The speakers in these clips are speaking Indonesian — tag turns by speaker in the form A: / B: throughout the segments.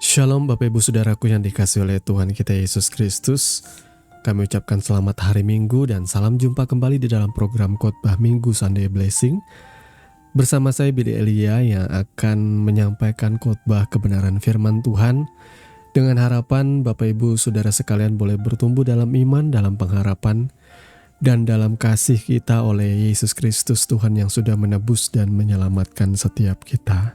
A: Shalom Bapak Ibu Saudaraku yang dikasihi oleh Tuhan kita Yesus Kristus. Kami ucapkan selamat hari Minggu dan salam jumpa kembali di dalam program Khotbah Minggu Sunday Blessing. Bersama saya Billy Elia yang akan menyampaikan khotbah kebenaran firman Tuhan. Dengan harapan Bapak Ibu Saudara sekalian boleh bertumbuh dalam iman, dalam pengharapan, dan dalam kasih kita oleh Yesus Kristus Tuhan yang sudah menebus dan menyelamatkan setiap kita.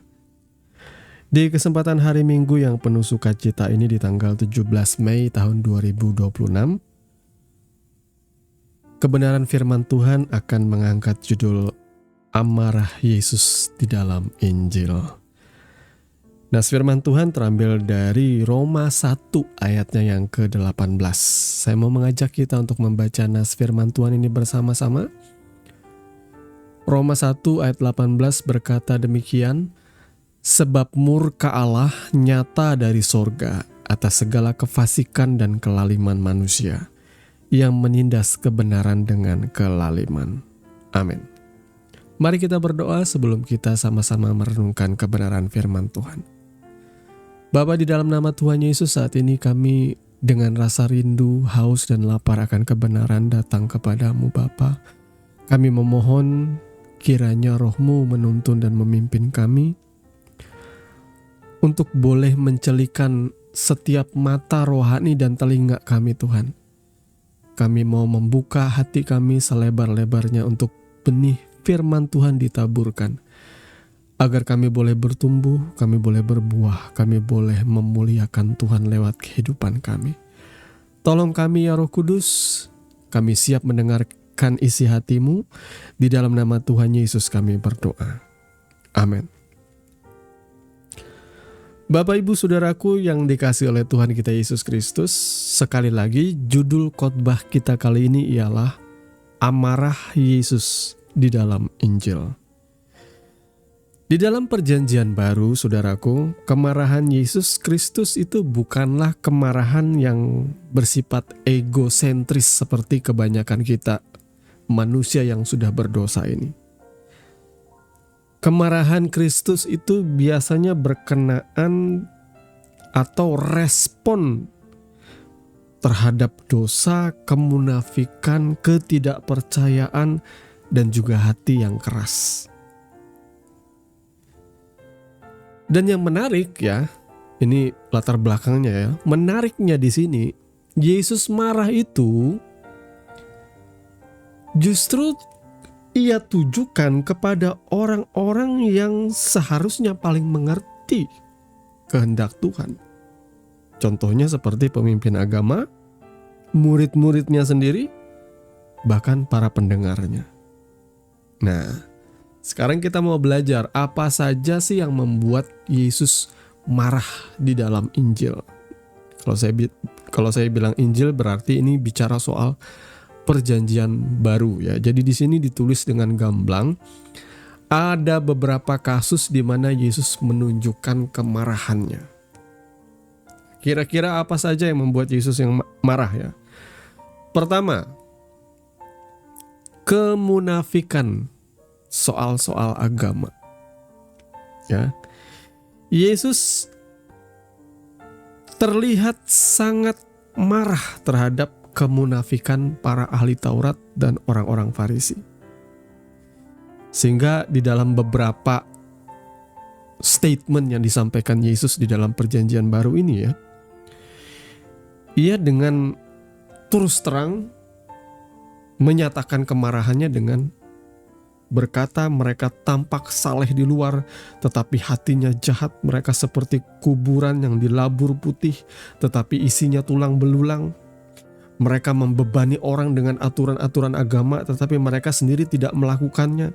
A: Di kesempatan hari Minggu yang penuh sukacita ini di tanggal 17 Mei tahun 2026, kebenaran firman Tuhan akan mengangkat judul Amarah Yesus di dalam Injil. Nas firman Tuhan terambil dari Roma 1 ayatnya yang ke-18. Saya mau mengajak kita untuk membaca nas firman Tuhan ini bersama-sama. Roma 1 ayat 18 berkata demikian, sebab murka Allah nyata dari sorga atas segala kefasikan dan kelaliman manusia yang menindas kebenaran dengan kelaliman. Amin. Mari kita berdoa sebelum kita sama-sama merenungkan kebenaran firman Tuhan. Bapa, di dalam nama Tuhan Yesus saat ini kami dengan rasa rindu, haus dan lapar akan kebenaran datang kepadamu Bapa. Kami memohon kiranya Roh-Mu menuntun dan memimpin kami untuk boleh mencelikan setiap mata rohani dan telinga kami Tuhan. Kami mau membuka hati kami selebar-lebarnya untuk benih firman Tuhan ditaburkan. Agar kami boleh bertumbuh, kami boleh berbuah, kami boleh memuliakan Tuhan lewat kehidupan kami. Tolong kami ya Roh Kudus, kami siap mendengarkan isi hati-Mu. Di dalam nama Tuhan Yesus kami berdoa. Amin. Bapak Ibu Saudaraku yang dikasihi oleh Tuhan kita Yesus Kristus, sekali lagi judul khotbah kita kali ini ialah Amarah Yesus di dalam Injil. Di dalam perjanjian baru, saudaraku, kemarahan Yesus Kristus itu bukanlah kemarahan yang bersifat egosentris seperti kebanyakan kita manusia yang sudah berdosa ini. Kemarahan Kristus itu biasanya berkenaan atau respon terhadap dosa, kemunafikan, ketidakpercayaan, dan juga hati yang keras. Dan yang menarik ya, ini latar belakangnya ya, menariknya di sini, Yesus marah itu justru Ia tujukan kepada orang-orang yang seharusnya paling mengerti kehendak Tuhan. Contohnya seperti pemimpin agama, murid-muridnya sendiri, bahkan para pendengarnya. Nah, sekarang kita mau belajar apa saja sih yang membuat Yesus marah di dalam Injil. Kalau saya bilang Injil berarti ini bicara soal perjanjian baru ya. Jadi di sini ditulis dengan gamblang ada beberapa kasus di mana Yesus menunjukkan kemarahannya. Kira-kira apa saja yang membuat Yesus yang marah ya? Pertama, kemunafikan soal-soal agama. Ya. Yesus terlihat sangat marah terhadap kemunafikan para ahli Taurat dan orang-orang Farisi. Sehingga di dalam beberapa statement yang disampaikan Yesus di dalam perjanjian baru ini ya, Ia dengan terus terang menyatakan kemarahannya dengan berkata mereka tampak saleh di luar tetapi hatinya jahat, mereka seperti kuburan yang dilabur putih tetapi isinya tulang belulang. Mereka membebani orang dengan aturan-aturan agama tetapi mereka sendiri tidak melakukannya.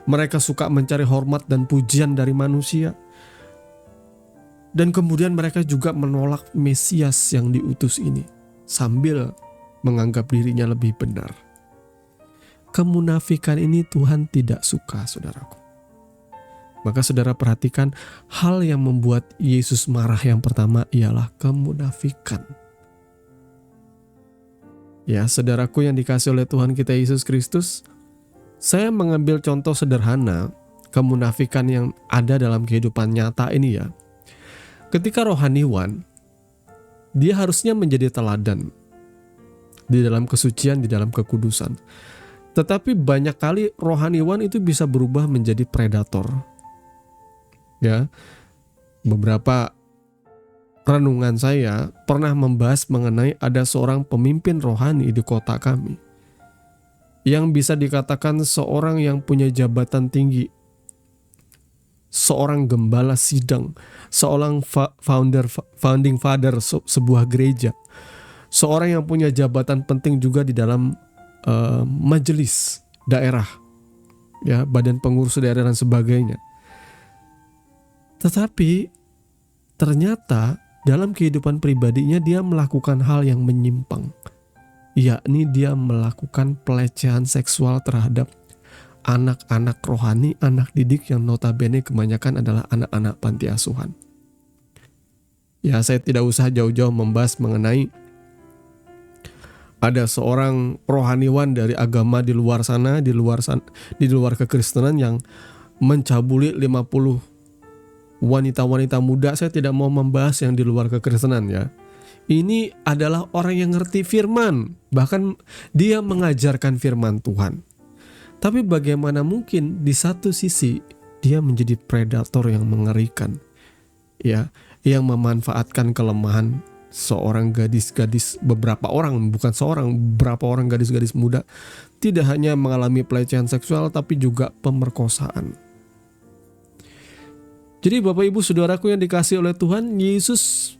A: Mereka suka mencari hormat dan pujian dari manusia. Dan kemudian mereka juga menolak Mesias yang diutus ini sambil menganggap dirinya lebih benar. Kemunafikan ini Tuhan tidak suka, saudaraku. Maka saudara perhatikan hal yang membuat Yesus marah yang pertama ialah kemunafikan. Ya, saudaraku yang dikasihi oleh Tuhan kita Yesus Kristus, saya mengambil contoh sederhana kemunafikan yang ada dalam kehidupan nyata ini ya. Ketika rohaniwan, dia harusnya menjadi teladan di dalam kesucian, di dalam kekudusan. Tetapi banyak kali rohaniwan itu bisa berubah menjadi predator. Ya, beberapa renungan saya pernah membahas mengenai ada seorang pemimpin rohani di kota kami yang bisa dikatakan seorang yang punya jabatan tinggi, seorang gembala sidang, seorang founding father sebuah gereja, seorang yang punya jabatan penting juga di dalam majelis daerah, ya, badan pengurus daerah dan sebagainya. Tetapi ternyata dalam kehidupan pribadinya dia melakukan hal yang menyimpang, yakni dia melakukan pelecehan seksual terhadap anak-anak rohani, anak didik yang notabene kebanyakan adalah anak-anak panti asuhan. Ya, saya tidak usah jauh-jauh membahas mengenai ada seorang rohaniwan dari agama di luar sana, di luar kekristenan yang mencabuli 50 wanita-wanita muda. Saya tidak mau membahas yang di luar kekristenan, ya. Ini adalah orang yang ngerti firman, bahkan dia mengajarkan firman Tuhan. Tapi bagaimana mungkin di satu sisi dia menjadi predator yang mengerikan, ya, yang memanfaatkan kelemahan seorang gadis-gadis, beberapa orang gadis-gadis muda, tidak hanya mengalami pelecehan seksual tapi juga pemerkosaan. Jadi Bapak Ibu Saudaraku yang dikasihi oleh Tuhan, Yesus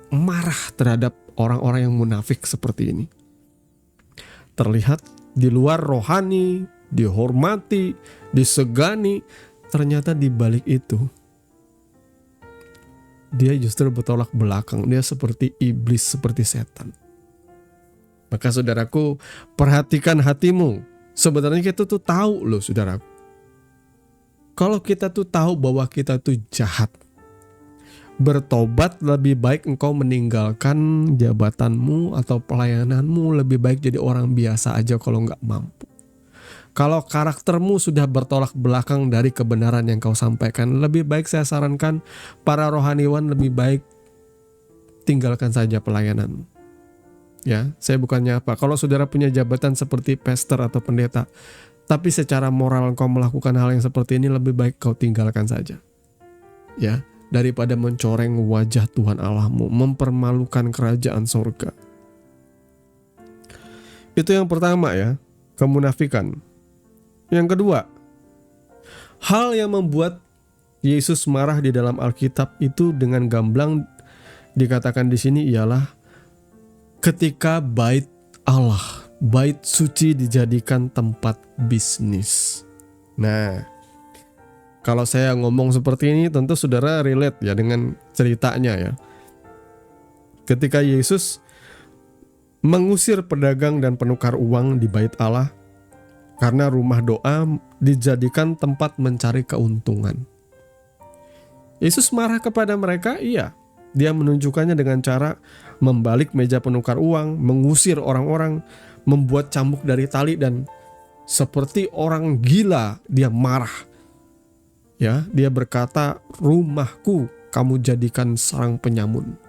A: marah terhadap orang-orang yang munafik seperti ini. Terlihat di luar rohani, dihormati, disegani, ternyata di balik itu dia justru bertolak belakang. Dia seperti iblis, seperti setan. Maka saudaraku, perhatikan hatimu. Sebenarnya kita tuh tahu loh saudaraku. Kalau kita tuh tahu bahwa kita tuh jahat, bertobat lebih baik engkau meninggalkan jabatanmu atau pelayananmu, lebih baik jadi orang biasa aja kalau nggak mampu. Kalau karaktermu sudah bertolak belakang dari kebenaran yang kau sampaikan, lebih baik saya sarankan para rohaniwan lebih baik tinggalkan saja pelayananmu. Ya, saya bukannya apa. Kalau saudara punya jabatan seperti pastor atau pendeta, tapi secara moral kau melakukan hal yang seperti ini, lebih baik kau tinggalkan saja. Ya, daripada mencoreng wajah Tuhan Allahmu, mempermalukan kerajaan surga. Itu yang pertama ya, kemunafikan. Yang kedua, hal yang membuat Yesus marah di dalam Alkitab itu dengan gamblang dikatakan di sini ialah ketika bait Allah, bait suci dijadikan tempat bisnis. Nah, kalau saya ngomong seperti ini tentu saudara relate ya dengan ceritanya ya. Ketika Yesus mengusir pedagang dan penukar uang di bait Allah karena rumah doa dijadikan tempat mencari keuntungan. Yesus marah kepada mereka, iya. Dia menunjukkannya dengan cara membalik meja penukar uang, mengusir orang-orang, membuat cambuk dari tali, dan seperti orang gila dia marah. Ya, dia berkata, rumahku kamu jadikan sarang penyamun.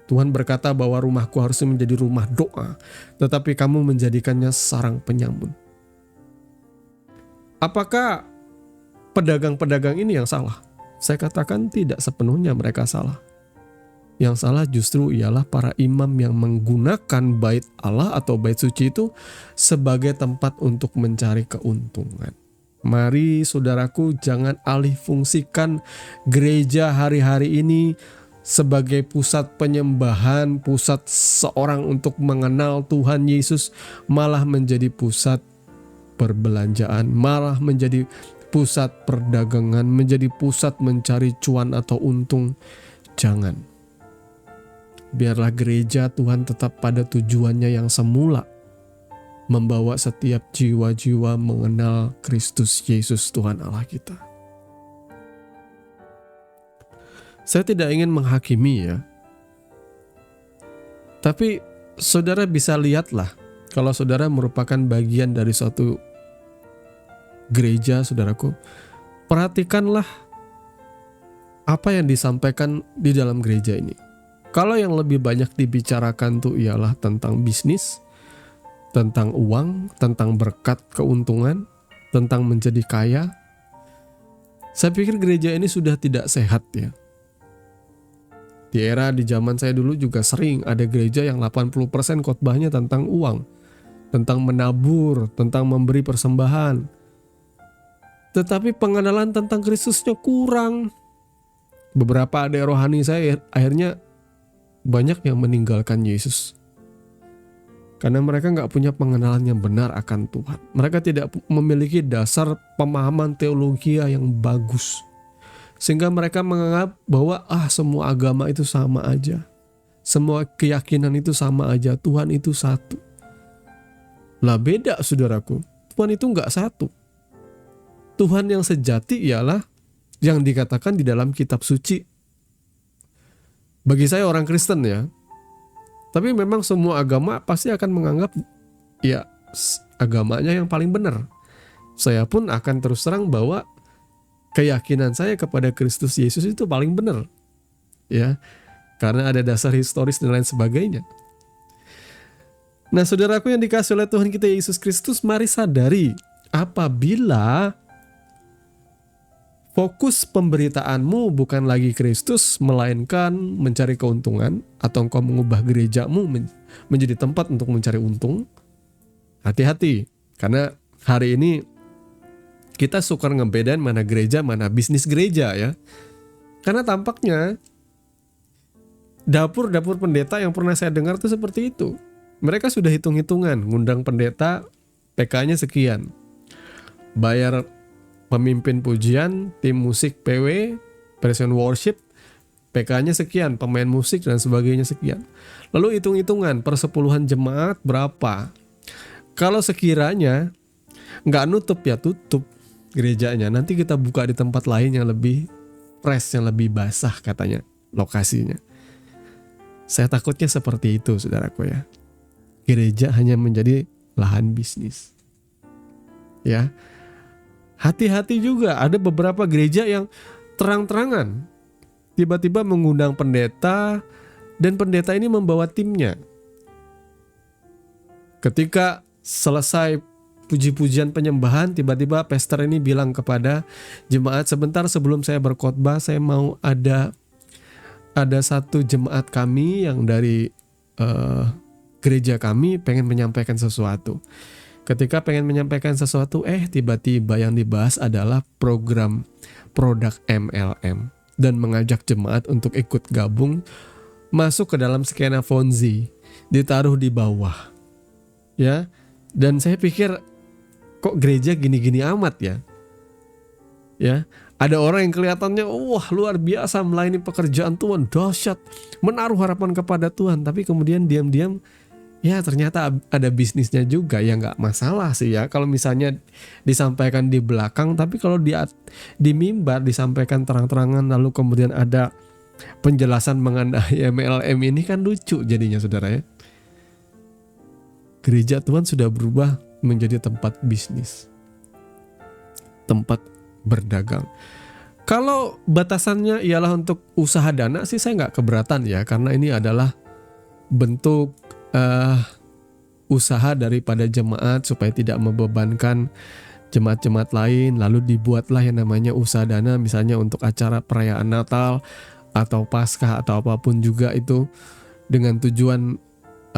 A: Tuhan berkata bahwa rumahku harusnya menjadi rumah doa, tetapi kamu menjadikannya sarang penyamun. Apakah pedagang-pedagang ini yang salah? Saya katakan tidak sepenuhnya mereka salah. Yang salah justru ialah para imam yang menggunakan bait Allah atau bait suci itu sebagai tempat untuk mencari keuntungan. Mari saudaraku, jangan alih fungsikan gereja hari-hari ini sebagai pusat penyembahan, pusat seorang untuk mengenal Tuhan Yesus, malah menjadi pusat perbelanjaan, malah menjadi pusat perdagangan, menjadi pusat mencari cuan atau untung. Jangan. Biarlah gereja Tuhan tetap pada tujuannya yang semula, membawa setiap jiwa-jiwa mengenal Kristus Yesus Tuhan Allah kita. Saya tidak ingin menghakimi ya. Tapi saudara bisa lihatlah, kalau saudara merupakan bagian dari suatu gereja, saudaraku, perhatikanlah apa yang disampaikan di dalam gereja ini. Kalau yang lebih banyak dibicarakan tuh ialah tentang bisnis, tentang uang, tentang berkat, keuntungan, tentang menjadi kaya, saya pikir gereja ini sudah tidak sehat ya. Di zaman saya dulu juga sering ada gereja yang 80% khotbahnya tentang uang, tentang menabur, tentang memberi persembahan. Tetapi pengenalan tentang Kristusnya kurang. Beberapa adik rohani saya akhirnya banyak yang meninggalkan Yesus. Karena mereka nggak punya pengenalan yang benar akan Tuhan. Mereka tidak memiliki dasar pemahaman teologi yang bagus. Sehingga mereka menganggap bahwa semua agama itu sama aja. Semua keyakinan itu sama aja. Tuhan itu satu. Lah beda saudaraku. Tuhan itu nggak satu. Tuhan yang sejati ialah yang dikatakan di dalam kitab suci. Bagi saya orang Kristen ya. Tapi memang semua agama pasti akan menganggap ya agamanya yang paling benar. Saya pun akan terus terang bahwa keyakinan saya kepada Kristus Yesus itu paling benar. Ya. Karena ada dasar historis dan lain sebagainya. Nah, saudaraku yang dikasihi oleh Tuhan kita Yesus Kristus, mari sadari apabila fokus pemberitaanmu bukan lagi Kristus, melainkan mencari keuntungan, atau engkau mengubah gerejamu menjadi tempat untuk mencari untung, hati-hati. Karena hari ini kita suka ngebedain mana gereja, mana bisnis gereja ya. Karena tampaknya dapur-dapur pendeta yang pernah saya dengar tuh seperti itu. Mereka sudah hitung-hitungan, ngundang pendeta, PK-nya sekian. Bayar pemimpin pujian, tim musik PW, present worship, PK-nya sekian, pemain musik dan sebagainya sekian. Lalu hitung-hitungan persepuluhan jemaat berapa. Kalau sekiranya nggak nutup ya tutup gerejanya. Nanti kita buka di tempat lain yang lebih fresh, yang lebih basah katanya lokasinya. Saya takutnya seperti itu saudaraku ya. Gereja hanya menjadi lahan bisnis. Ya. Hati-hati juga, ada beberapa gereja yang terang-terangan tiba-tiba mengundang pendeta dan pendeta ini membawa timnya. Ketika selesai puji-pujian penyembahan, tiba-tiba pastor ini bilang kepada jemaat, sebentar sebelum saya berkhotbah, saya mau ada satu jemaat kami yang dari gereja kami pengen menyampaikan sesuatu. Ketika pengen menyampaikan sesuatu, tiba-tiba yang dibahas adalah program produk MLM dan mengajak jemaat untuk ikut gabung masuk ke dalam skena Ponzi, ditaruh di bawah. Ya. Dan saya pikir kok gereja gini-gini amat ya. Ya, ada orang yang kelihatannya wah luar biasa melayani pekerjaan Tuhan, dahsyat, menaruh harapan kepada Tuhan, tapi kemudian diam-diam ya ternyata ada bisnisnya juga. Ya nggak masalah sih ya kalau misalnya disampaikan di belakang, tapi kalau di mimbar disampaikan terang-terangan lalu kemudian ada penjelasan mengenai MLM ini kan lucu jadinya saudara ya. Gereja Tuhan sudah berubah menjadi tempat bisnis, tempat berdagang. Kalau batasannya ialah untuk usaha dana sih saya nggak keberatan ya, karena ini adalah bentuk usaha daripada jemaat supaya tidak membebankan jemaat-jemaat lain. Lalu dibuatlah yang namanya usaha dana, misalnya untuk acara perayaan Natal atau Paskah atau apapun juga itu, dengan tujuan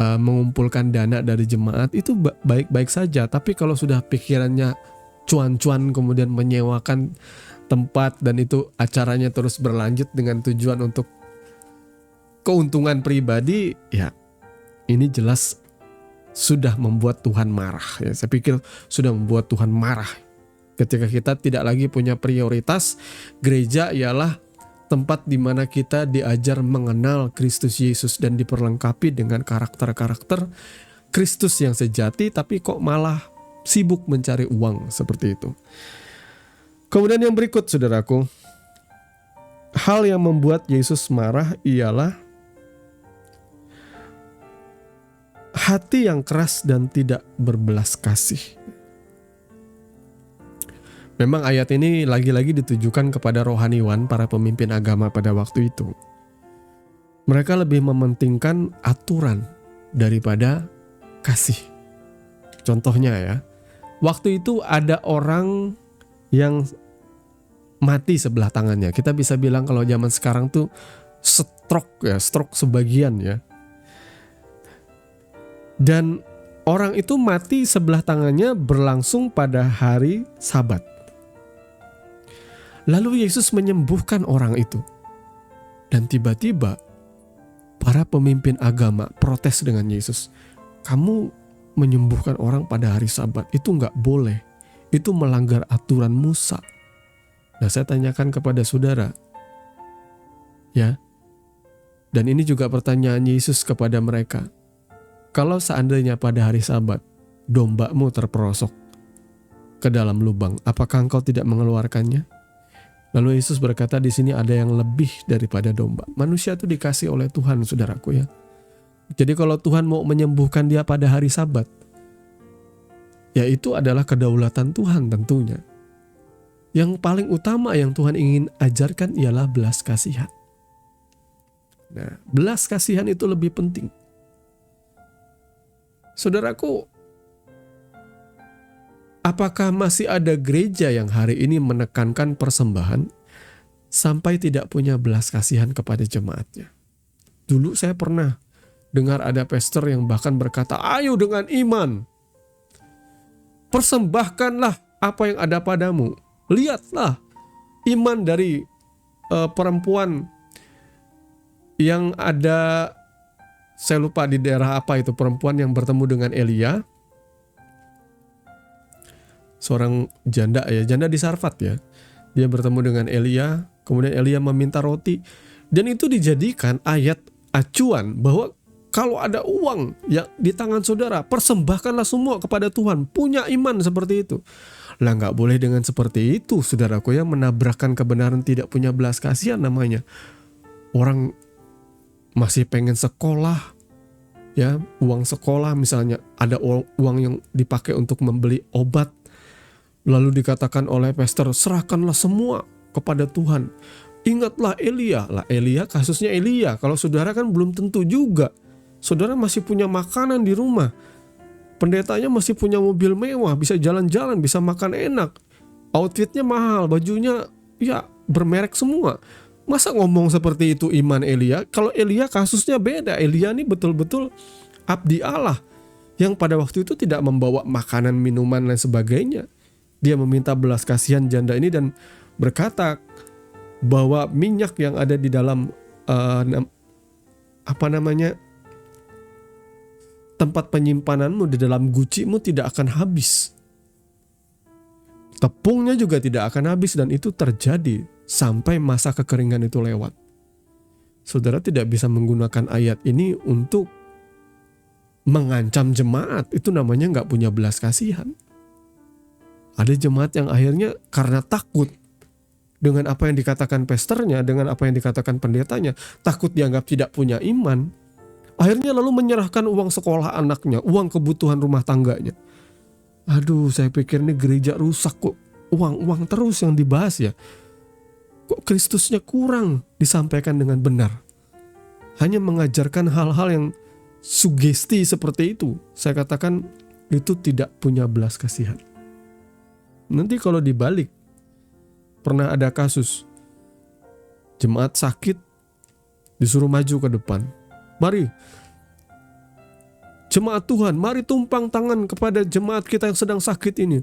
A: mengumpulkan dana dari jemaat. Itu baik-baik saja. Tapi kalau sudah pikirannya cuan-cuan kemudian menyewakan tempat dan itu acaranya terus berlanjut dengan tujuan untuk keuntungan pribadi, ya ini jelas sudah membuat Tuhan marah. Ya, saya pikir sudah membuat Tuhan marah ketika kita tidak lagi punya prioritas. Gereja ialah tempat di mana kita diajar mengenal Kristus Yesus dan diperlengkapi dengan karakter-karakter Kristus yang sejati, tapi kok malah sibuk mencari uang seperti itu. Kemudian yang berikut saudaraku, hal yang membuat Yesus marah ialah hati yang keras dan tidak berbelas kasih. Memang ayat ini lagi-lagi ditujukan kepada rohaniwan para pemimpin agama pada waktu itu. Mereka lebih mementingkan aturan daripada kasih. Contohnya ya, waktu itu ada orang yang mati sebelah tangannya. Kita bisa bilang kalau zaman sekarang tuh stroke sebagian ya. Dan orang itu mati sebelah tangannya berlangsung pada hari Sabat. Lalu Yesus menyembuhkan orang itu. Dan tiba-tiba para pemimpin agama protes dengan Yesus. Kamu menyembuhkan orang pada hari Sabat, itu nggak boleh. Itu melanggar aturan Musa. Nah, saya tanyakan kepada saudara, ya. Dan ini juga pertanyaan Yesus kepada mereka. Kalau seandainya pada hari Sabat dombamu terperosok ke dalam lubang, apakah engkau tidak mengeluarkannya? Lalu Yesus berkata, di sini ada yang lebih daripada domba. Manusia itu dikasih oleh Tuhan, saudaraku ya. Jadi kalau Tuhan mau menyembuhkan dia pada hari Sabat, ya itu adalah kedaulatan Tuhan tentunya. Yang paling utama yang Tuhan ingin ajarkan ialah belas kasihan. Nah, belas kasihan itu lebih penting. Saudaraku, apakah masih ada gereja yang hari ini menekankan persembahan sampai tidak punya belas kasihan kepada jemaatnya? Dulu saya pernah dengar ada pastor yang bahkan berkata, ayo dengan iman, persembahkanlah apa yang ada padamu. Lihatlah iman dari perempuan yang ada, saya lupa di daerah apa itu, perempuan yang bertemu dengan Elia. Seorang janda di Sarfat ya. Dia bertemu dengan Elia, kemudian Elia meminta roti. Dan itu dijadikan ayat acuan bahwa kalau ada uang yang di tangan saudara, persembahkanlah semua kepada Tuhan. Punya iman seperti itu. Lah gak boleh dengan seperti itu, saudaraku ya, menabrakkan kebenaran, tidak punya belas kasihan namanya. Orang masih pengen sekolah, ya, uang sekolah misalnya, ada uang yang dipakai untuk membeli obat. Lalu dikatakan oleh pastor, serahkanlah semua kepada Tuhan. Ingatlah Elia. Lah Elia, kasusnya Elia. Kalau saudara kan belum tentu juga. Saudara masih punya makanan di rumah. Pendetanya masih punya mobil mewah, bisa jalan-jalan, bisa makan enak. Outfitnya mahal, bajunya ya bermerek semua. Masa ngomong seperti itu iman Elia? Kalau Elia kasusnya beda. Elia ini betul-betul abdi Allah yang pada waktu itu tidak membawa makanan, minuman, dan sebagainya. Dia meminta belas kasihan janda ini dan berkata bahwa minyak yang ada di dalam tempat penyimpananmu, di dalam gucimu tidak akan habis. Tepungnya juga tidak akan habis, dan itu terjadi sampai masa kekeringan itu lewat. Saudara tidak bisa menggunakan ayat ini untuk mengancam jemaat. Itu namanya gak punya belas kasihan. Ada jemaat yang akhirnya karena takut dengan apa yang dikatakan pastornya, dengan apa yang dikatakan pendetanya, takut dianggap tidak punya iman, akhirnya lalu menyerahkan uang sekolah anaknya, uang kebutuhan rumah tangganya. Aduh, saya pikir ini gereja rusak kok. Uang terus yang dibahas ya. Kok Kristusnya kurang disampaikan dengan benar. Hanya mengajarkan hal-hal yang sugesti seperti itu. Saya katakan itu tidak punya belas kasihan. Nanti kalau dibalik, pernah ada kasus jemaat sakit disuruh maju ke depan. Mari jemaat Tuhan, mari tumpang tangan kepada jemaat kita yang sedang sakit ini.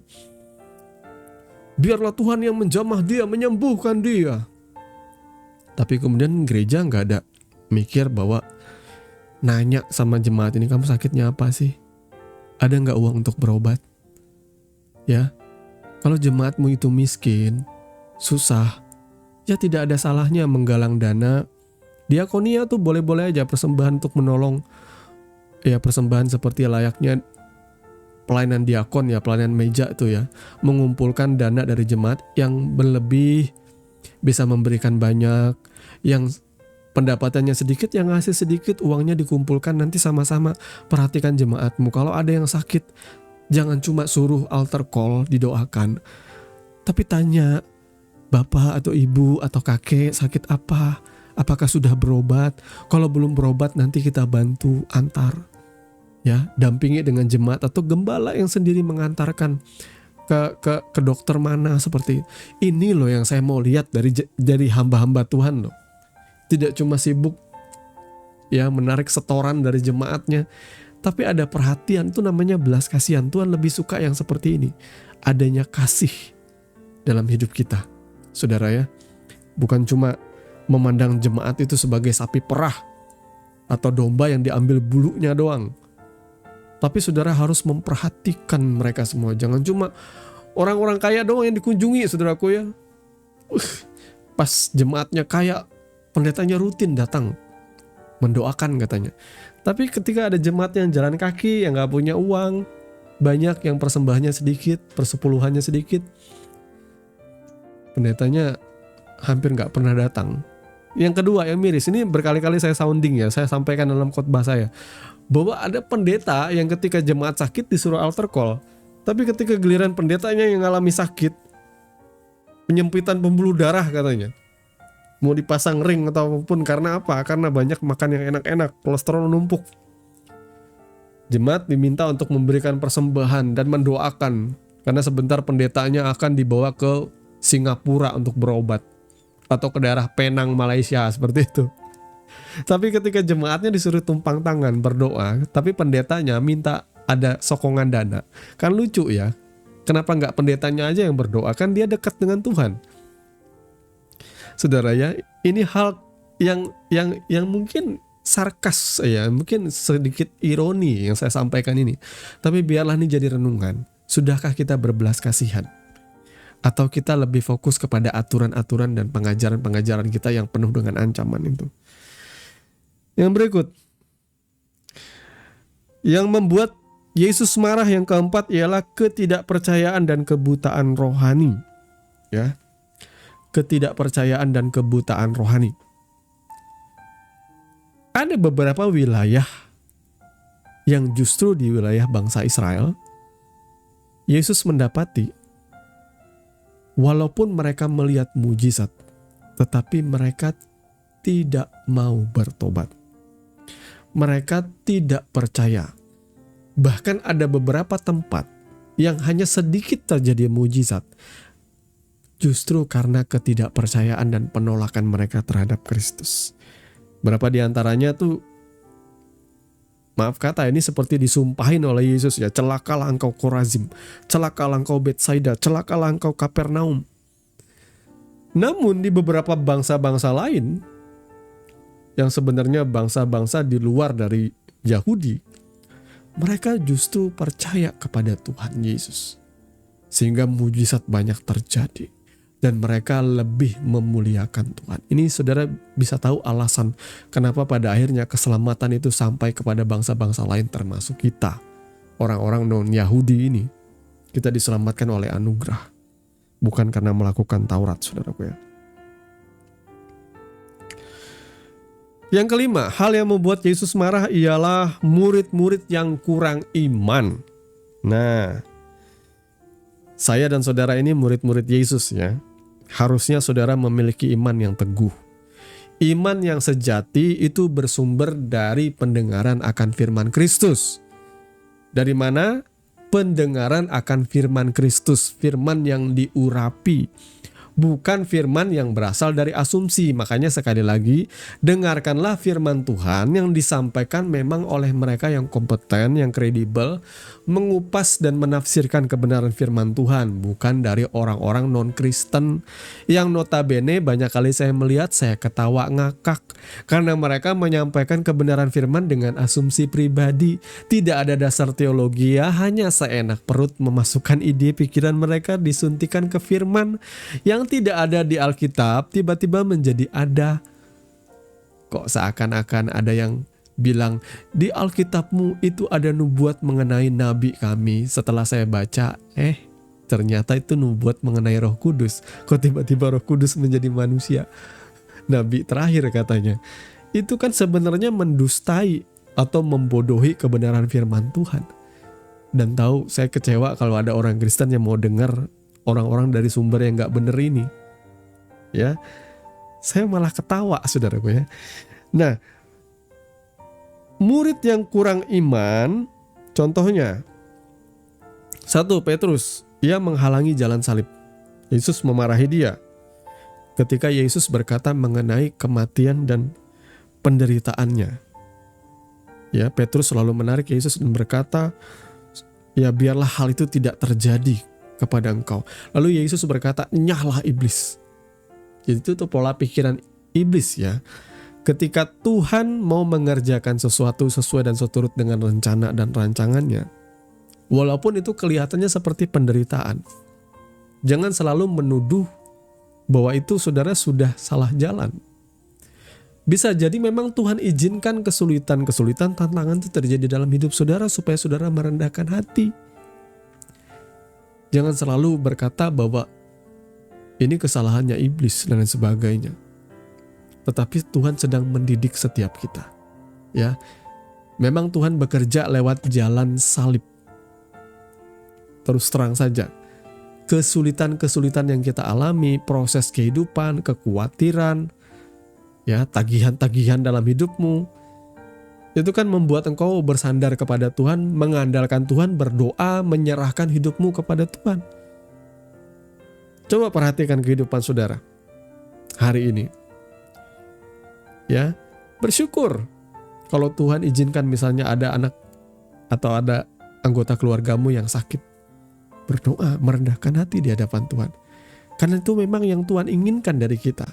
A: Biarlah Tuhan yang menjamah dia, menyembuhkan dia. Tapi kemudian gereja gak ada mikir bahwa nanya sama jemaat ini, kamu sakitnya apa sih? Ada gak uang untuk berobat? Ya, kalau jemaatmu itu miskin, susah, ya tidak ada salahnya menggalang dana. Diakonia tuh boleh-boleh aja, persembahan untuk menolong, ya persembahan seperti layaknya pelayanan diakon ya, pelayanan meja tuh ya, mengumpulkan dana dari jemaat yang berlebih, bisa memberikan banyak, yang pendapatannya sedikit, yang ngasih sedikit, uangnya dikumpulkan, nanti sama-sama perhatikan jemaatmu. Kalau ada yang sakit, jangan cuma suruh altar call didoakan, Tapi tanya, bapak atau ibu atau kakek sakit apa? Apakah sudah berobat? Kalau belum berobat nanti kita bantu antar. Ya, dampingi dengan jemaat atau gembala yang sendiri mengantarkan ke dokter mana seperti itu. Ini loh yang saya mau lihat dari hamba-hamba Tuhan loh. Tidak cuma sibuk ya menarik setoran dari jemaatnya, tapi ada perhatian, itu namanya belas kasihan. Tuhan lebih suka yang seperti ini. Adanya kasih dalam hidup kita. Saudara ya, bukan cuma memandang jemaat itu sebagai sapi perah atau domba yang diambil bulunya doang. Tapi saudara harus memperhatikan mereka semua. Jangan cuma orang-orang kaya doang yang dikunjungi, saudaraku ya. Pas jemaatnya kaya, pendetanya rutin datang mendoakan katanya. Tapi ketika ada jemaat yang jalan kaki, yang gak punya uang, banyak yang persembahnya sedikit, persepuluhannya sedikit, pendetanya hampir gak pernah datang. Yang kedua yang miris, ini berkali-kali saya sounding ya, saya sampaikan dalam khotbah saya, bahwa ada pendeta yang ketika jemaat sakit disuruh altar call, tapi ketika giliran pendetanya yang ngalami sakit, penyempitan pembuluh darah katanya, mau dipasang ring ataupun karena apa? Karena banyak makan yang enak-enak, kolesterol numpuk. Jemaat diminta untuk memberikan persembahan dan mendoakan, karena sebentar pendetanya akan dibawa ke Singapura untuk berobat atau ke daerah Penang, Malaysia seperti itu. Tapi ketika jemaatnya disuruh tumpang tangan berdoa, tapi pendetanya minta ada sokongan dana. Kan lucu ya. Kenapa nggak pendetanya aja yang berdoa? Kan dia dekat dengan Tuhan. Saudara ya, ini hal yang mungkin sarkas ya, mungkin sedikit ironi yang saya sampaikan ini. Tapi biarlah ini jadi renungan. Sudahkah kita berbelas kasihan? Atau kita lebih fokus kepada aturan-aturan dan pengajaran-pengajaran kita yang penuh dengan ancaman itu? Yang berikut, yang membuat Yesus marah yang keempat ialah ketidakpercayaan dan kebutaan rohani. Ya, ketidakpercayaan dan kebutaan rohani. Ada beberapa wilayah yang justru di wilayah bangsa Israel, Yesus mendapati, walaupun mereka melihat mujizat, tetapi mereka tidak mau bertobat. Mereka tidak percaya. Bahkan ada beberapa tempat yang hanya sedikit terjadi mujizat, justru karena ketidakpercayaan dan penolakan mereka terhadap Kristus. Berapa di antaranya tuh, maaf kata, ini seperti disumpahin oleh Yesus ya. Celakalah engkau Korazim, celakalah engkau Betsaida, celakalah engkau Kapernaum. Namun di beberapa bangsa-bangsa lain, yang sebenarnya bangsa-bangsa di luar dari Yahudi, mereka justru percaya kepada Tuhan Yesus. Sehingga mujizat banyak terjadi. Dan mereka lebih memuliakan Tuhan. Ini saudara bisa tahu alasan kenapa pada akhirnya keselamatan itu sampai kepada bangsa-bangsa lain termasuk kita. Orang-orang non-Yahudi ini. Kita diselamatkan oleh anugerah. Bukan karena melakukan Taurat, saudaraku ya. Yang kelima, hal yang membuat Yesus marah ialah murid-murid yang kurang iman. Nah, saya dan saudara ini murid-murid Yesus ya. Harusnya saudara memiliki iman yang teguh. Iman yang sejati itu bersumber dari pendengaran akan firman Kristus. Dari mana? Pendengaran akan firman Kristus, firman yang diurapi. Bukan firman yang berasal dari asumsi. Makanya sekali lagi, dengarkanlah firman Tuhan yang disampaikan memang oleh mereka yang kompeten, yang kredibel, mengupas dan menafsirkan kebenaran firman Tuhan. Bukan dari orang-orang non-Kristen yang notabene banyak kali saya melihat saya ketawa ngakak. Karena mereka menyampaikan kebenaran firman dengan asumsi pribadi. Tidak ada dasar teologi ya, hanya seenak perut memasukkan ide pikiran mereka disuntikan ke firman yang tidak ada di Alkitab, tiba-tiba menjadi ada. Kok seakan-akan ada yang bilang, di Alkitabmu itu ada nubuat mengenai nabi kami. Setelah saya baca, ternyata itu nubuat mengenai Roh Kudus. Kok tiba-tiba Roh Kudus menjadi manusia? Nabi terakhir katanya. Itu kan sebenarnya mendustai atau membodohi kebenaran firman Tuhan. Dan tahu, saya kecewa kalau ada orang Kristen yang mau dengar orang-orang dari sumber yang gak bener ini. Ya, saya malah ketawa saudaraku ya. Nah, murid yang kurang iman, contohnya 1 Petrus, ia menghalangi jalan salib. Yesus memarahi dia ketika Yesus berkata mengenai kematian dan penderitaannya. Ya, Petrus selalu menarik Yesus dan berkata, ya biarlah hal itu tidak terjadi kepada engkau. Lalu Yesus berkata, nyahlah iblis. Jadi itu tuh pola pikiran iblis ya. Ketika Tuhan mau mengerjakan sesuatu sesuai dan seturut dengan rencana dan rancangannya, walaupun itu kelihatannya seperti penderitaan, jangan selalu menuduh bahwa itu saudara sudah salah jalan. Bisa jadi memang Tuhan izinkan kesulitan-kesulitan, tantangan itu terjadi dalam hidup saudara supaya saudara merendahkan hati. Jangan selalu berkata bahwa ini kesalahannya iblis dan lain sebagainya. Tetapi Tuhan sedang mendidik setiap kita. Ya, memang Tuhan bekerja lewat jalan salib. Terus terang saja, kesulitan-kesulitan yang kita alami, proses kehidupan, kekhawatiran, ya, tagihan-tagihan dalam hidupmu, itu kan membuat engkau bersandar kepada Tuhan, mengandalkan Tuhan, berdoa, menyerahkan hidupmu kepada Tuhan. Coba perhatikan kehidupan saudara hari ini. Ya, bersyukur kalau Tuhan izinkan misalnya ada anak atau ada anggota keluargamu yang sakit. Berdoa, merendahkan hati di hadapan Tuhan. Karena itu memang yang Tuhan inginkan dari kita.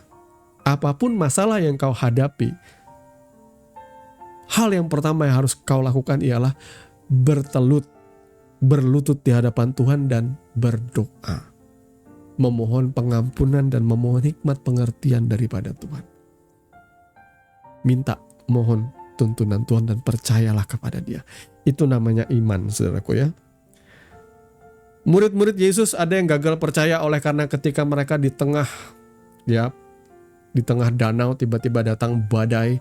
A: Apapun masalah yang kau hadapi, hal yang pertama yang harus kau lakukan ialah berlutut di hadapan Tuhan dan berdoa. Memohon pengampunan dan memohon hikmat pengertian daripada Tuhan. Minta, mohon tuntunan Tuhan dan percayalah kepada Dia. Itu namanya iman, saudaraku ya. Murid-murid Yesus ada yang gagal percaya oleh karena ketika mereka di tengah danau tiba-tiba datang badai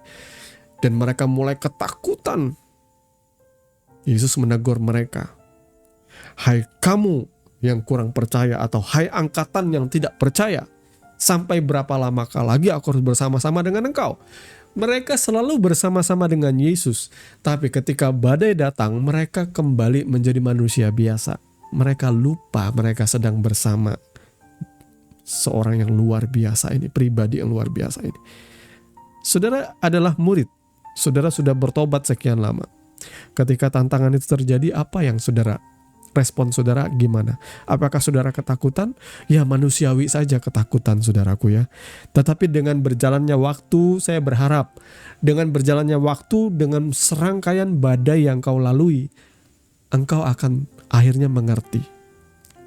A: dan mereka mulai ketakutan. Yesus menegur mereka, "Hai kamu yang kurang percaya," atau "Hai angkatan yang tidak percaya, sampai berapa lamakah lagi aku harus bersama-sama dengan engkau?" Mereka selalu bersama-sama dengan Yesus, tapi ketika badai datang, mereka kembali menjadi manusia biasa. Mereka lupa mereka sedang bersama seorang yang luar biasa ini, pribadi yang luar biasa ini. Saudara adalah murid, saudara sudah bertobat sekian lama. Ketika tantangan itu terjadi, apa yang saudara respon saudara gimana? Apakah saudara ketakutan? Ya manusiawi saja ketakutan saudaraku ya. Tetapi dengan berjalannya waktu, saya berharap dengan berjalannya waktu, dengan serangkaian badai yang kau lalui, engkau akan akhirnya mengerti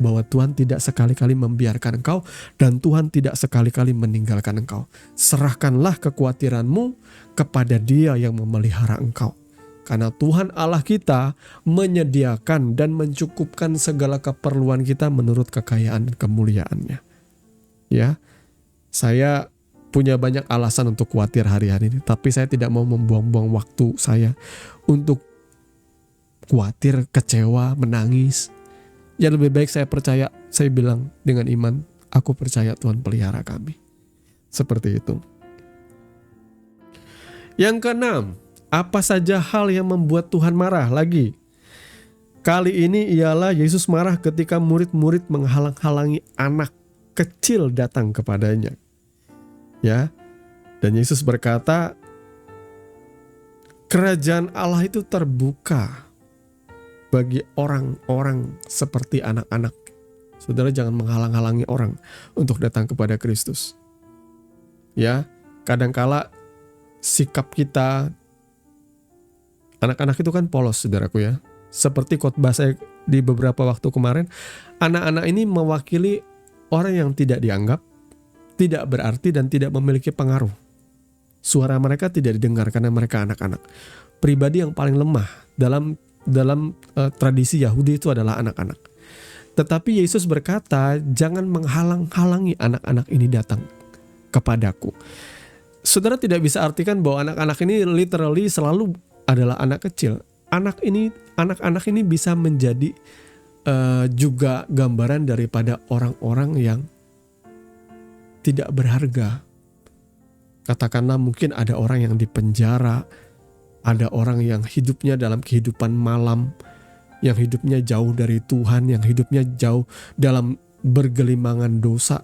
A: bahwa Tuhan tidak sekali-kali membiarkan engkau dan Tuhan tidak sekali-kali meninggalkan engkau. Serahkanlah kekhawatiranmu kepada Dia yang memelihara engkau. Karena Tuhan Allah kita menyediakan dan mencukupkan segala keperluan kita menurut kekayaan dan kemuliaannya. Ya, saya punya banyak alasan untuk khawatir hari-hari ini, tapi saya tidak mau membuang-buang waktu saya untuk khawatir, kecewa, menangis. Ya lebih baik saya percaya, saya bilang dengan iman, aku percaya Tuhan pelihara kami. Seperti itu. Yang keenam, apa saja hal yang membuat Tuhan marah lagi? Kali ini ialah Yesus marah ketika murid-murid menghalang-halangi anak kecil datang kepadanya. Ya. Dan Yesus berkata, kerajaan Allah itu terbuka bagi orang-orang seperti anak-anak. Saudara jangan menghalang-halangi orang untuk datang kepada Kristus. Ya, kadangkala sikap kita, anak-anak itu kan polos saudaraku ya. Seperti khotbah saya di beberapa waktu kemarin, anak-anak ini mewakili orang yang tidak dianggap, tidak berarti dan tidak memiliki pengaruh. Suara mereka tidak didengar karena mereka anak-anak. Pribadi yang paling lemah dalam tradisi Yahudi itu adalah anak-anak. Tetapi Yesus berkata, jangan menghalang-halangi anak-anak ini datang kepadaku. Saudara tidak bisa artikan bahwa anak-anak ini literally selalu adalah anak kecil. Anak-anak ini bisa menjadi juga gambaran daripada orang-orang yang tidak berharga. Katakanlah mungkin ada orang yang dipenjara, ada orang yang hidupnya dalam kehidupan malam, yang hidupnya jauh dari Tuhan, yang hidupnya jauh dalam bergelimangan dosa.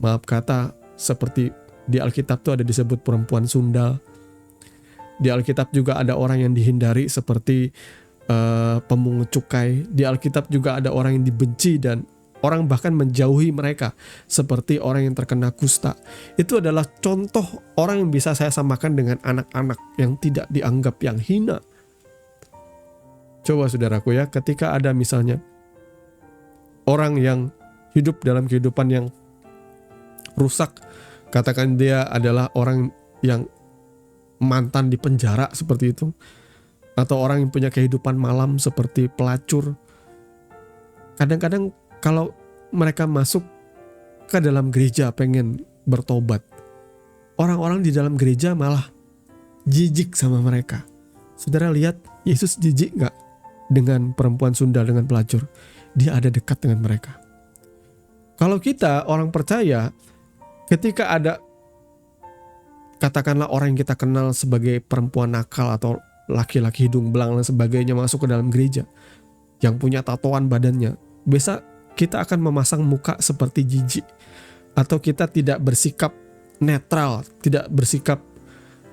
A: Maaf kata, seperti di Alkitab tuh ada disebut perempuan sundal. Di Alkitab juga ada orang yang dihindari seperti pemungut cukai. Di Alkitab juga ada orang yang dibenci dan orang bahkan menjauhi mereka seperti orang yang terkena kusta. Itu adalah contoh orang yang bisa saya samakan dengan anak-anak yang tidak dianggap yang hina. Coba saudaraku ya, ketika ada misalnya orang yang hidup dalam kehidupan yang rusak, katakan dia adalah orang yang mantan di penjara seperti itu, atau orang yang punya kehidupan malam seperti pelacur. Kadang-kadang kalau mereka masuk ke dalam gereja pengen bertobat, orang-orang di dalam gereja malah jijik sama mereka. Saudara lihat Yesus jijik gak dengan perempuan sundal, dengan pelacur? Dia ada dekat dengan mereka. Kalau kita orang percaya, ketika ada katakanlah orang yang kita kenal sebagai perempuan nakal atau laki-laki hidung belang dan sebagainya masuk ke dalam gereja, yang punya tatoan badannya, biasa kita akan memasang muka seperti jijik, atau kita tidak bersikap netral, tidak bersikap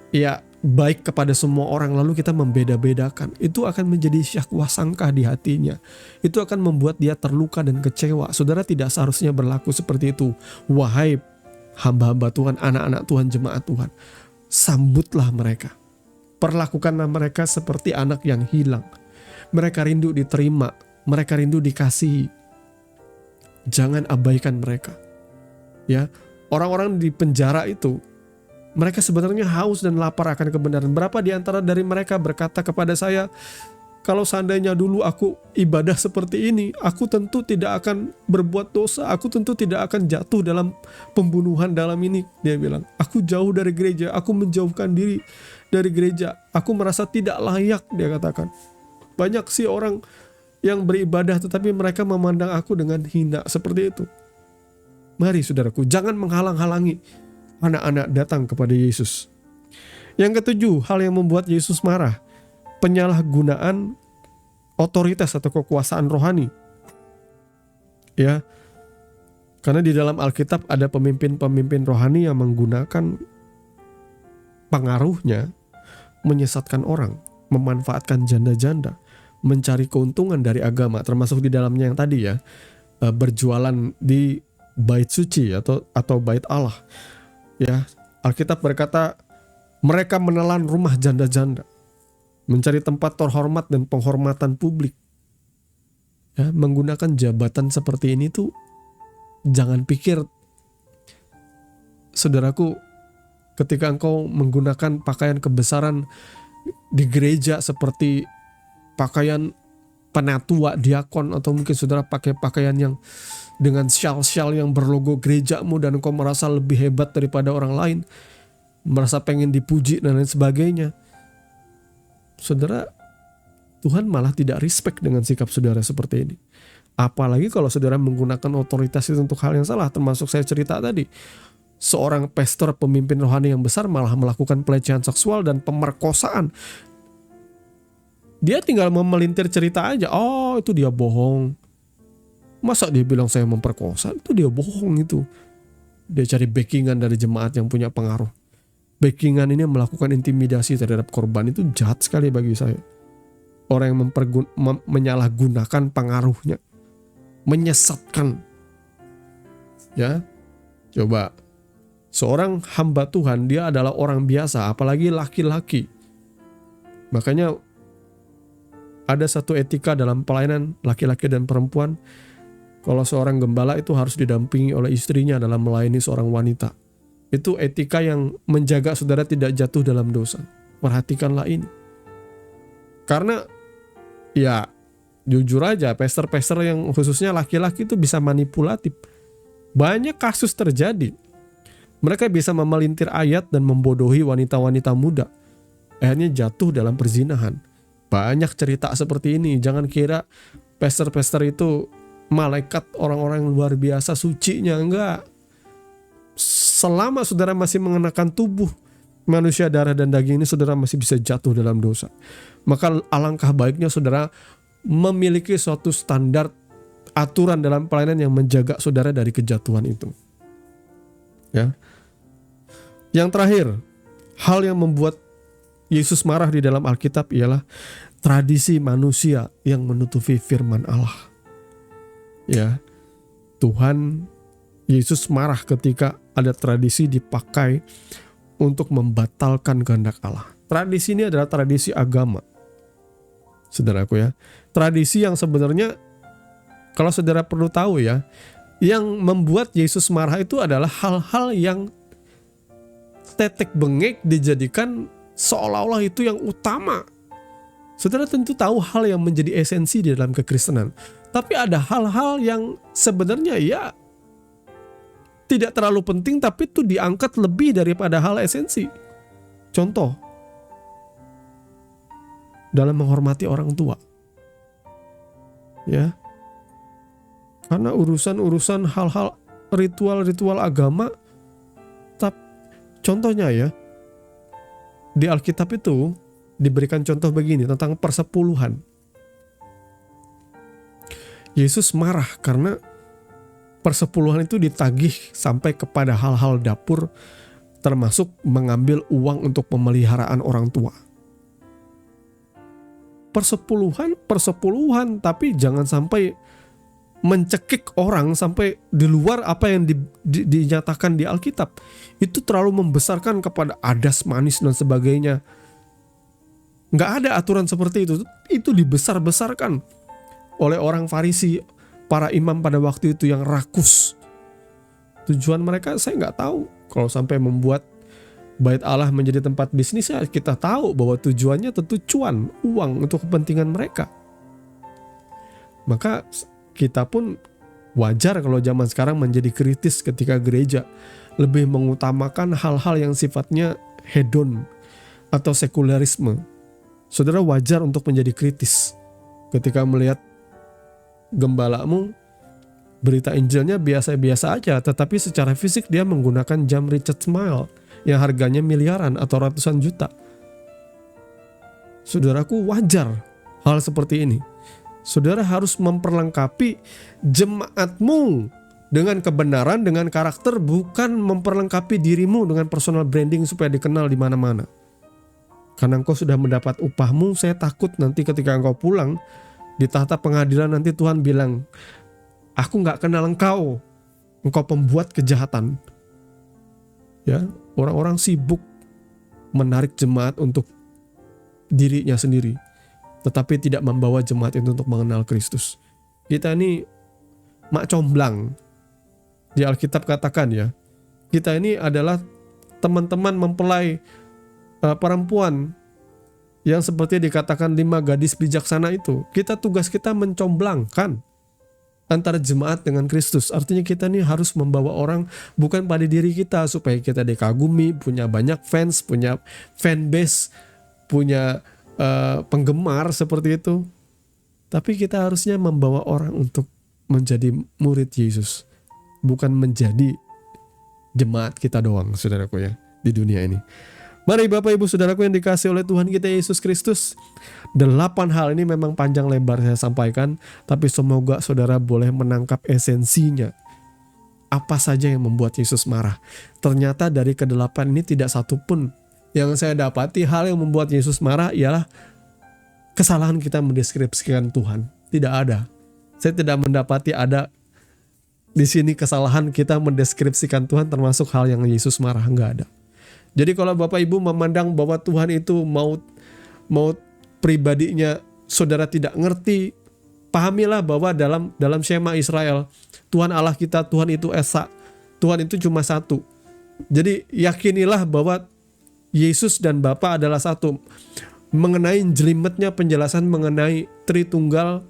A: ya baik kepada semua orang, lalu kita membeda-bedakan. Itu akan menjadi syahwah sangka di hatinya. Itu akan membuat dia terluka dan kecewa. Saudara, tidak seharusnya berlaku seperti itu. Wahai hamba-hamba Tuhan, anak-anak Tuhan, jemaat Tuhan, sambutlah mereka. Perlakukanlah mereka seperti anak yang hilang. Mereka rindu diterima, mereka rindu dikasihi. Jangan abaikan mereka. Ya, orang-orang di penjara itu, mereka sebenarnya haus dan lapar akan kebenaran. Berapa di antara dari mereka berkata kepada saya, kalau seandainya dulu aku ibadah seperti ini, aku tentu tidak akan berbuat dosa, aku tentu tidak akan jatuh dalam pembunuhan dalam ini. Dia bilang, aku jauh dari gereja, aku menjauhkan diri dari gereja, aku merasa tidak layak, dia katakan. Banyak sih orang yang beribadah tetapi mereka memandang aku dengan hina seperti itu. Mari saudaraku, jangan menghalang-halangi anak-anak datang kepada Yesus. Yang ketujuh, hal yang membuat Yesus marah, penyalahgunaan otoritas atau kekuasaan rohani. Ya, karena di dalam Alkitab ada pemimpin-pemimpin rohani yang menggunakan pengaruhnya menyesatkan orang, memanfaatkan janda-janda, mencari keuntungan dari agama, termasuk di dalamnya yang tadi ya, berjualan di bait suci atau bait Allah. Ya, Alkitab berkata mereka menelan rumah janda-janda, mencari tempat terhormat dan penghormatan publik. Ya, menggunakan jabatan seperti ini tuh jangan pikir, saudaraku, ketika engkau menggunakan pakaian kebesaran di gereja seperti pakaian penatua, diakon, atau mungkin saudara pakai pakaian yang dengan syal-syal yang berlogo gerejamu dan engkau merasa lebih hebat daripada orang lain, merasa pengen dipuji dan lain sebagainya. Saudara, Tuhan malah tidak respect dengan sikap saudara seperti ini. Apalagi kalau saudara menggunakan otoritas itu untuk hal yang salah, termasuk saya cerita tadi. Seorang pastor, pemimpin rohani yang besar malah melakukan pelecehan seksual dan pemerkosaan. Dia tinggal memelintir cerita aja, oh itu dia bohong. Masa dia bilang saya memperkosa? Itu dia bohong itu. Dia cari backingan dari jemaat yang punya pengaruh. Backingan ini melakukan intimidasi terhadap korban, itu jahat sekali bagi saya. Orang yang menyalahgunakan pengaruhnya, menyesatkan. Ya, coba. Seorang hamba Tuhan, dia adalah orang biasa, apalagi laki-laki. Makanya ada satu etika dalam pelayanan laki-laki dan perempuan. Kalau seorang gembala itu harus didampingi oleh istrinya dalam melayani seorang wanita. Itu etika yang menjaga saudara tidak jatuh dalam dosa. Perhatikanlah ini. Karena ya jujur aja, pastor-pastor yang khususnya laki-laki itu bisa manipulatif. Banyak kasus terjadi. Mereka bisa memelintir ayat dan membodohi wanita-wanita muda. Akhirnya jatuh dalam perzinahan. Banyak cerita seperti ini. Jangan kira Pastor-pastor itu malaikat, orang-orang yang luar biasa sucinya. Enggak. Selama saudara masih mengenakan tubuh manusia darah dan daging ini, saudara masih bisa jatuh dalam dosa. Maka alangkah baiknya saudara memiliki suatu standar aturan dalam pelayanan yang menjaga saudara dari kejatuhan itu. Ya. Yang terakhir, hal yang membuat Yesus marah di dalam Alkitab ialah tradisi manusia yang menutupi firman Allah. Ya. Tuhan Yesus marah ketika ada tradisi dipakai untuk membatalkan kehendak Allah. Tradisi ini adalah tradisi agama. Saudaraku ya. Tradisi yang sebenarnya, kalau saudara perlu tahu ya, yang membuat Yesus marah itu adalah hal-hal yang tetek bengek dijadikan seolah-olah itu yang utama. Saudara tentu tahu hal yang menjadi esensi di dalam kekristenan. Tapi ada hal-hal yang sebenarnya ya tidak terlalu penting, tapi itu diangkat lebih daripada hal esensi. Contoh, dalam menghormati orang tua. Ya. Karena urusan-urusan hal-hal ritual-ritual agama, contohnya ya, di Alkitab itu diberikan contoh begini tentang persepuluhan. Yesus marah karena persepuluhan itu ditagih sampai kepada hal-hal dapur, termasuk mengambil uang untuk pemeliharaan orang tua. Persepuluhan, tapi jangan sampai mencekik orang sampai di luar apa yang dinyatakan di Alkitab. Itu terlalu membesarkan kepada adas manis dan sebagainya. Nggak ada aturan seperti itu. Itu dibesar-besarkan oleh orang Farisi, para imam pada waktu itu yang rakus. Tujuan mereka saya nggak tahu. Kalau sampai membuat Bait Allah menjadi tempat bisnis, ya kita tahu bahwa tujuannya tentu cuan, uang untuk kepentingan mereka. Maka kita pun wajar kalau zaman sekarang menjadi kritis ketika gereja lebih mengutamakan hal-hal yang sifatnya hedon atau sekularisme. Saudara wajar untuk menjadi kritis ketika melihat gembalamu berita Injilnya biasa-biasa aja, tetapi secara fisik dia menggunakan jam Richard Mille yang harganya miliaran atau ratusan juta. Saudaraku, wajar hal seperti ini. Saudara harus memperlengkapi jemaatmu dengan kebenaran, dengan karakter, bukan memperlengkapi dirimu dengan personal branding supaya dikenal di mana-mana. Karena engkau sudah mendapat upahmu, saya takut nanti ketika engkau pulang di tahta pengadilan nanti Tuhan bilang, aku gak kenal engkau pembuat kejahatan. Ya, orang-orang sibuk menarik jemaat untuk dirinya sendiri, tetapi tidak membawa jemaat itu untuk mengenal Kristus. Kita ini mak comblang. Di Alkitab katakan ya, kita ini adalah teman-teman mempelai perempuan yang seperti dikatakan 5 gadis bijaksana itu. Tugas kita mencomblangkan antara jemaat dengan Kristus. Artinya kita nih harus membawa orang bukan pada diri kita supaya kita dikagumi, punya banyak fans, punya fanbase, punya penggemar seperti itu. Tapi kita harusnya membawa orang untuk menjadi murid Yesus, bukan menjadi jemaat kita doang, saudaraku ya, di dunia ini. Mari Bapak Ibu Saudaraku yang dikasihi oleh Tuhan kita Yesus Kristus, 8 hal ini memang panjang lebar saya sampaikan, tapi semoga saudara boleh menangkap esensinya. Apa saja yang membuat Yesus marah? Ternyata dari ke-8 ini tidak satu pun yang saya dapati hal yang membuat Yesus marah ialah kesalahan kita mendeskripsikan Tuhan. Tidak ada. Saya tidak mendapati ada di sini kesalahan kita mendeskripsikan Tuhan termasuk hal yang Yesus marah, enggak ada. Jadi kalau Bapak Ibu memandang bahwa Tuhan itu mau pribadinya saudara tidak ngerti, pahamilah bahwa dalam Shema Israel, Tuhan Allah kita, Tuhan itu Esa, Tuhan itu cuma satu. Jadi yakinilah bahwa Yesus dan Bapa adalah satu. Mengenai jelimetnya penjelasan mengenai Tritunggal,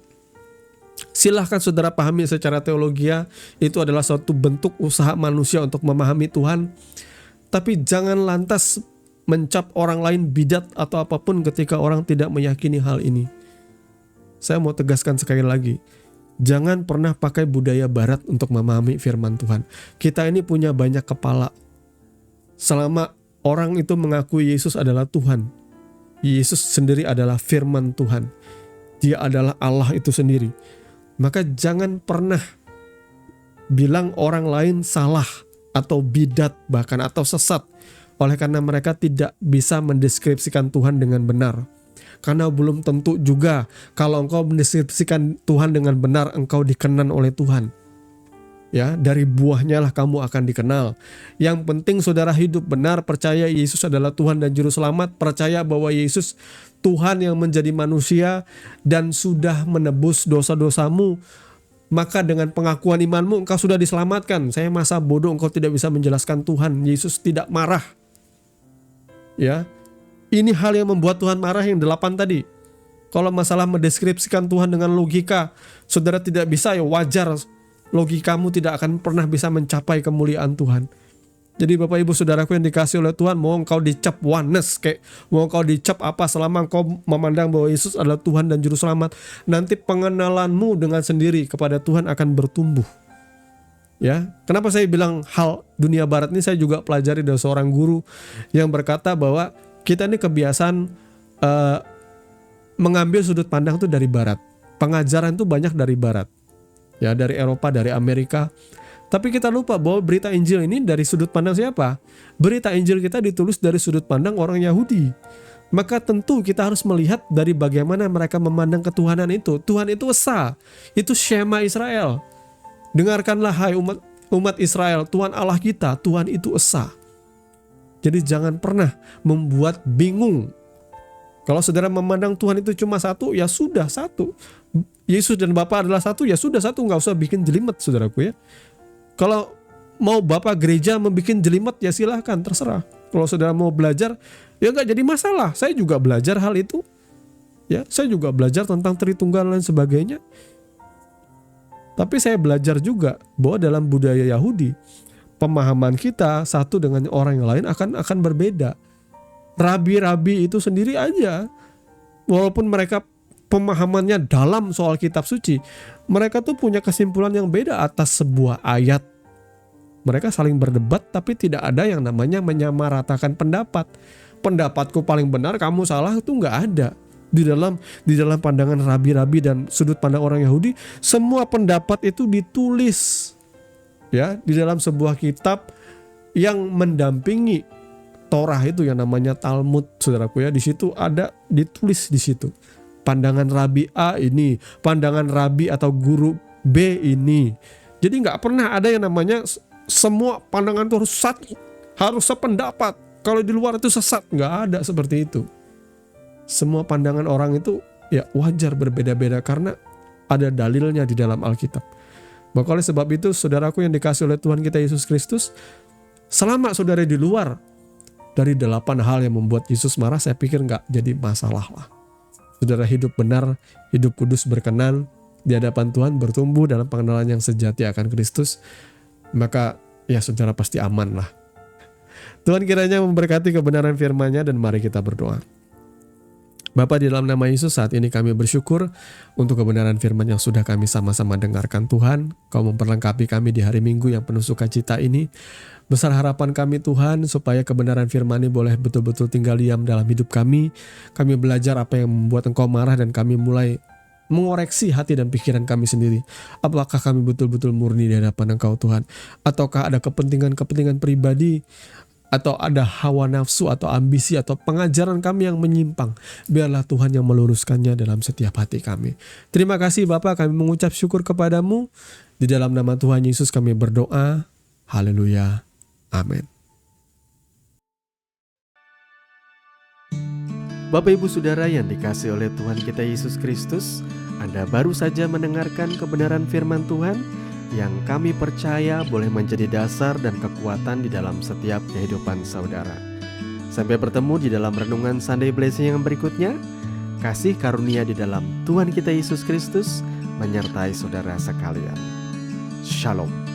A: silahkan saudara pahami secara teologia, itu adalah suatu bentuk usaha manusia untuk memahami Tuhan. Tapi jangan lantas mencap orang lain bidat atau apapun ketika orang tidak meyakini hal ini. saya mau tegaskan sekali lagi. Jangan pernah pakai budaya barat untuk memahami firman Tuhan. Kita ini punya banyak kepala. Selama orang itu mengakui Yesus adalah Tuhan, Yesus sendiri adalah firman Tuhan, Dia adalah Allah itu sendiri, maka jangan pernah bilang orang lain salah atau bidat bahkan atau sesat oleh karena mereka tidak bisa mendeskripsikan Tuhan dengan benar. Karena belum tentu juga kalau engkau mendeskripsikan Tuhan dengan benar, engkau dikenan oleh Tuhan. Ya, dari buahnya lah kamu akan dikenal. Yang penting saudara hidup benar, percaya Yesus adalah Tuhan dan Juru Selamat, percaya bahwa Yesus Tuhan yang menjadi manusia dan sudah menebus dosa-dosamu. Maka dengan pengakuan imanmu engkau sudah diselamatkan. Saya masa bodoh engkau tidak bisa menjelaskan Tuhan. Yesus tidak marah. Ya, ini hal yang membuat Tuhan marah yang 8 tadi. Kalau masalah mendeskripsikan Tuhan dengan logika, saudara tidak bisa, ya wajar. Logikamu tidak akan pernah bisa mencapai kemuliaan Tuhan. Jadi Bapak Ibu Saudaraku yang dikasih oleh Tuhan, mau engkau dicap oneness, kayak mau engkau dicap apa, selama engkau memandang bahwa Yesus adalah Tuhan dan Juru Selamat, nanti pengenalanmu dengan sendiri kepada Tuhan akan bertumbuh. Ya, kenapa saya bilang hal dunia barat ini? Saya juga pelajari dari seorang guru yang berkata bahwa kita ini kebiasaan mengambil sudut pandang itu dari barat. Pengajaran itu banyak dari barat. Ya, dari Eropa, dari Amerika. Tapi kita lupa bahwa berita Injil ini dari sudut pandang siapa? Berita Injil kita ditulis dari sudut pandang orang Yahudi. Maka tentu kita harus melihat dari bagaimana mereka memandang ketuhanan itu. Tuhan itu esa. Itu Shema Israel. Dengarkanlah hai umat Israel, Tuhan Allah kita, Tuhan itu esa. Jadi jangan pernah membuat bingung. Kalau saudara memandang Tuhan itu cuma satu, ya sudah satu. Yesus dan Bapa adalah satu, ya sudah satu, nggak usah bikin jelimet saudaraku ya. Kalau mau Bapak gereja membuat jelimet, ya silahkan, terserah. Kalau saudara mau belajar, ya nggak jadi masalah. Saya juga belajar hal itu. Ya, saya juga belajar tentang Tritunggal dan sebagainya. Tapi saya belajar juga bahwa dalam budaya Yahudi, pemahaman kita satu dengan orang yang lain akan berbeda. Rabi-rabi itu sendiri aja, walaupun mereka pemahamannya dalam soal kitab suci, mereka tuh punya kesimpulan yang beda atas sebuah ayat. Mereka saling berdebat, tapi tidak ada yang namanya menyamaratakan pendapat. Pendapatku paling benar, kamu salah, itu nggak ada. Di dalam pandangan rabi-rabi dan sudut pandang orang Yahudi, semua pendapat itu ditulis ya di dalam sebuah kitab yang mendampingi Torah itu yang namanya Talmud, saudaraku ya. Di situ ada ditulis di situ. Pandangan rabi A ini, pandangan rabi atau guru B ini. Jadi nggak pernah ada yang namanya semua pandangan itu harus satu, harus sependapat. Kalau di luar itu sesat, nggak ada seperti itu. Semua pandangan orang itu ya wajar berbeda-beda karena ada dalilnya di dalam Alkitab. Maka oleh sebab itu saudaraku yang dikasih oleh Tuhan kita Yesus Kristus, selama saudara di luar dari 8 hal yang membuat Yesus marah, saya pikir nggak jadi masalah lah. Saudara hidup benar, hidup kudus, berkenan di hadapan Tuhan, bertumbuh dalam pengenalan yang sejati akan Kristus, maka ya saudara pasti aman lah. Tuhan kiranya memberkati kebenaran firman-Nya, dan mari kita berdoa. Bapa, di dalam nama Yesus saat ini kami bersyukur untuk kebenaran firman yang sudah kami sama-sama dengarkan Tuhan. Kau memperlengkapi kami di hari Minggu yang penuh sukacita ini. Besar harapan kami Tuhan supaya kebenaran firman ini boleh betul-betul tinggal diam dalam hidup kami. Kami belajar apa yang membuat Engkau marah dan kami mulai mengoreksi hati dan pikiran kami sendiri. Apakah kami betul-betul murni di hadapan Engkau Tuhan? Ataukah ada kepentingan-kepentingan pribadi? Atau ada hawa nafsu atau ambisi atau pengajaran kami yang menyimpang? Biarlah Tuhan yang meluruskannya dalam setiap hati kami. Terima kasih Bapa, kami mengucap syukur kepadamu. Di dalam nama Tuhan Yesus kami berdoa. Haleluya. Amin. Bapak Ibu Saudara yang dikasih oleh Tuhan kita Yesus Kristus, Anda baru saja mendengarkan kebenaran firman Tuhan yang kami percaya boleh menjadi dasar dan kekuatan di dalam setiap kehidupan saudara. Sampai bertemu di dalam renungan Sunday Blessing yang berikutnya. Kasih karunia di dalam Tuhan kita Yesus Kristus menyertai saudara sekalian. Shalom.